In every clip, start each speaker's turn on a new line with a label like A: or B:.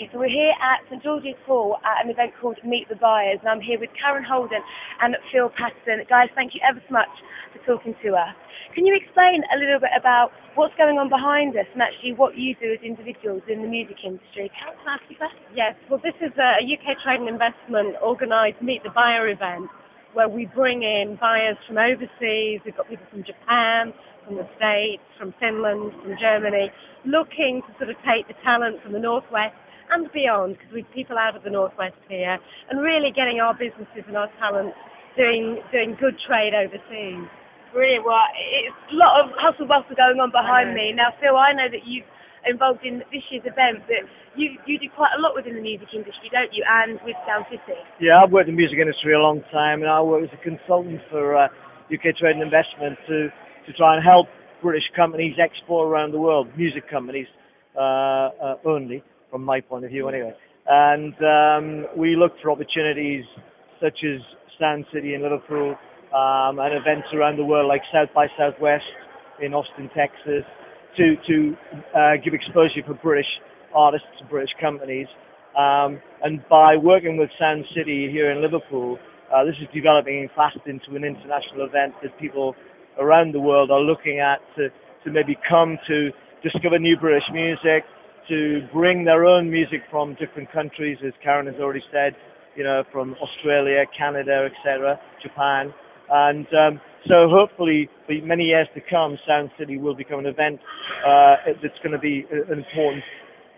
A: Okay, so we're here at St George's Hall at an event called Meet the Buyers, and I'm here with Karen Holden and Phil Patterson. Guys, thank you ever so much for talking to us. Can you explain a little bit about what's going on behind us and actually what you do as individuals in the music industry? Karen, can I ask you that?
B: Yes, well this is a UK Trade and Investment organised Meet the Buyer event where we bring in buyers from overseas. We've got people from Japan, from the States, from Finland, from Germany, looking to sort of take the talent from the Northwest and beyond, because we've people out of the Northwest here, and really getting our businesses and our talent doing good trade overseas.
A: Brilliant. Well, it's a lot of hustle bustle going on behind me. Now, Phil, I know that you've involved in this year's event, but you do quite a lot within the music industry, don't you, and with Sound City?
C: Yeah, I've worked in the music industry a long time, and I work as a consultant for UK Trade and Investment to try and help British companies export around the world, music companies only, from my point of view anyway. And we look for opportunities such as Sound City in Liverpool, and events around the world like South by Southwest in Austin, Texas, to give exposure for British artists and British companies. And by working with Sound City here in Liverpool, this is developing fast into an international event that people around the world are looking at to maybe come to discover new British music, to bring their own music from different countries, as Karen has already said, you know, from Australia, Canada, etc., Japan. And so hopefully for many years to come, Sound City will become an event that's going to be an important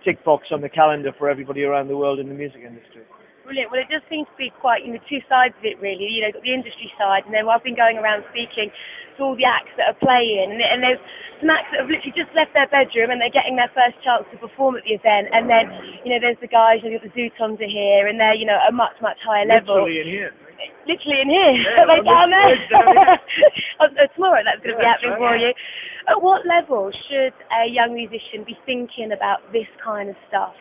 C: tick box on the calendar for everybody around the world in the music industry.
A: Brilliant. Well, it does seem to be quite, two sides of it, really. You've got the industry side, and then I've been going around speaking to all the acts that are playing, and there's some acts that have literally just left their bedroom and they're getting their first chance to perform at the event, and then, there's the guys, the Zootons are here, and they're, at a much, much higher level.
C: Literally in here.
A: Literally in here.
C: Yeah,
A: Are they down there? Tomorrow that's going to be
C: That's
A: happening
C: right.
A: for you. At what level should a young musician be thinking about this kind of stuff?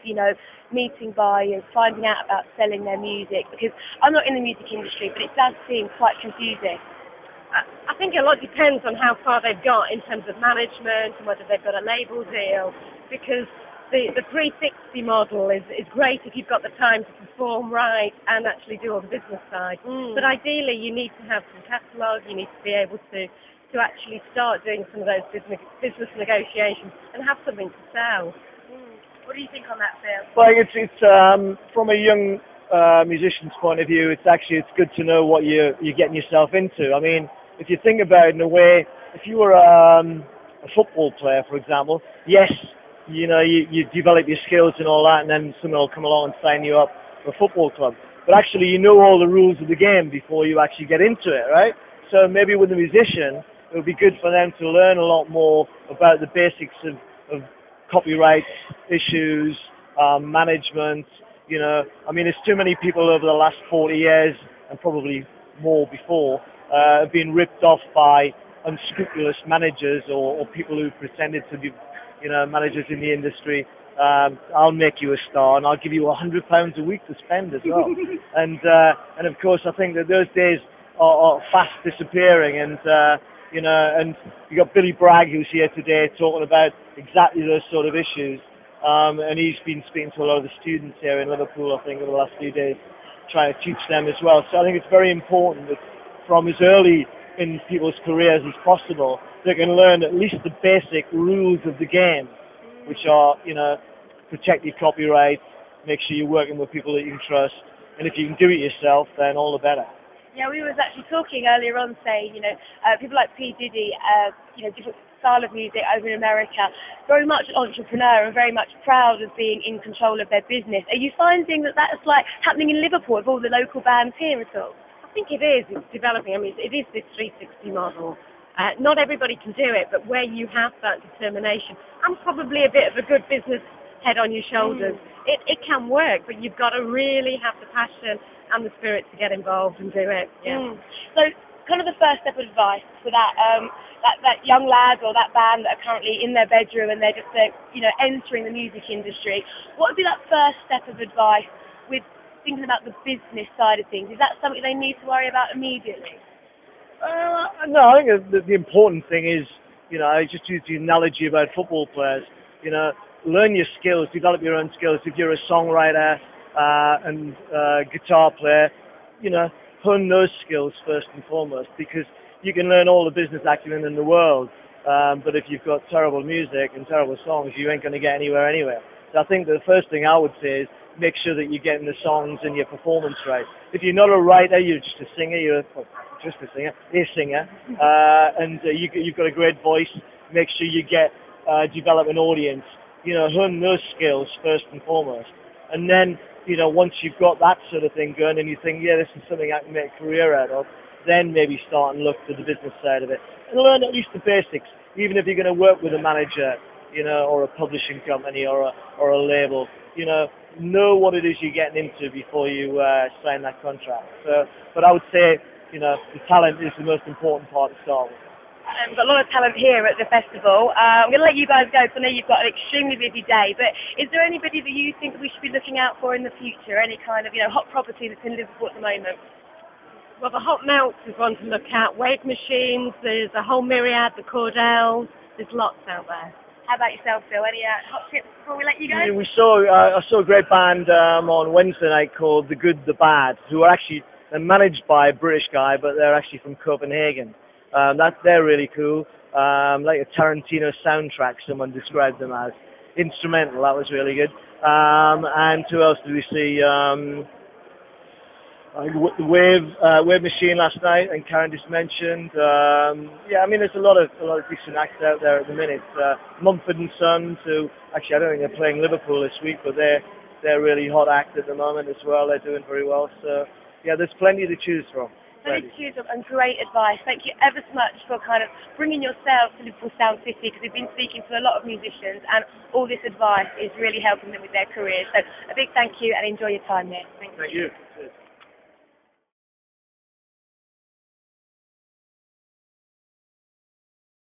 A: Meeting buyers, finding out about selling their music? Because I'm not in the music industry, but it does seem quite confusing.
B: I think a lot depends on how far they've got in terms of management and whether they've got a label deal, because the 360 model is great if you've got the time to perform right and actually do all the business side. But ideally you need to have some catalogue, you need to be able to actually start doing some of those business negotiations and have something to sell.
A: What do you think on that, Phil?
C: Well, it's from a young musician's point of view, it's good to know what you're getting yourself into. I mean, if you think about it in a way, if you were a football player, for example, yes, you develop your skills and all that, and then someone will come along and sign you up for a football club. But actually, you know all the rules of the game before you actually get into it, right? So maybe with a musician, it would be good for them to learn a lot more about the basics of copyright issues, management. There's too many people over the last 40 years, and probably more before, have been ripped off by unscrupulous managers or people who pretended to be managers in the industry. I'll make you a star and I'll give you £100 a week to spend as well. and of course I think that those days are fast disappearing, and you got Billy Bragg, who's here today, talking about exactly those sort of issues, and he's been speaking to a lot of the students here in Liverpool, I think, over the last few days, trying to teach them as well. So I think it's very important that from as early in people's careers as possible, they can learn at least the basic rules of the game, which are, protect your copyright, make sure you're working with people that you can trust, and if you can do it yourself, then all the better.
A: Yeah, we was actually talking earlier on, saying, people like P. Diddy, different style of music over in America, very much an entrepreneur and very much proud of being in control of their business. Are you finding that that's like happening in Liverpool with all the local bands here at all?
B: I think it is. It's developing. I mean, it is this 360 model. Not everybody can do it, but where you have that determination and probably a bit of a good business head on your shoulders, it can work, but you've got to really have the passion and the spirit to get involved and do it. Yeah.
A: So, kind of the first step of advice for that that young lad or that band that are currently in their bedroom and they're just entering the music industry, what would be that first step of advice with thinking about the business side of things? Is that something they need to worry about immediately?
C: No, I think the important thing is, I just used the analogy about football players. learn your skills, develop your own skills. If you're a songwriter and guitar player, hone those skills first and foremost, because you can learn all the business acumen in the world, but if you've got terrible music and terrible songs, you ain't going to get anywhere anyway. So I think the first thing I would say is make sure that you're getting the songs and your performance right. If you're not a writer, you're just a singer, and you've got a great voice, make sure you develop an audience, hone those skills first and foremost. And then, once you've got that sort of thing going and you think, yeah, this is something I can make a career out of, then maybe start and look to the business side of it. And learn at least the basics, even if you're going to work with a manager, or a publishing company or a label, know what it is you're getting into before you sign that contract. So, but I would say, the talent is the most important part to start with.
A: We've got a lot of talent here at the festival. I'm going to let you guys go because I know you've got an extremely busy day, but is there anybody that you think we should be looking out for in the future? Any kind of, hot property that's in Liverpool at the moment?
B: Well, the Hot Melts is one to look at. Wave Machines, there's a whole myriad, the Cordells, there's lots out there.
A: How about yourself, Phil? Any hot tips before we let you go?
C: I saw a great band on Wednesday night called The Good, The Bad, who are actually managed by a British guy, but they're actually from Copenhagen. They're really cool. Like a Tarantino soundtrack, someone described them as. Instrumental, that was really good. And who else did we see? Wave Machine last night, and Karen just mentioned. There's a lot of decent acts out there at the minute. Mumford and Sons, who actually I don't think they're playing Liverpool this week, but they're really hot act at the moment as well. They're doing very well. So yeah, there's plenty to choose from.
A: Plenty to choose from, and great advice. Thank you ever so much for kind of bringing yourself to Liverpool Sound City, because we've been speaking to a lot of musicians, and all this advice is really helping them with their careers. So a big thank you, and enjoy your time here.
C: Thank you.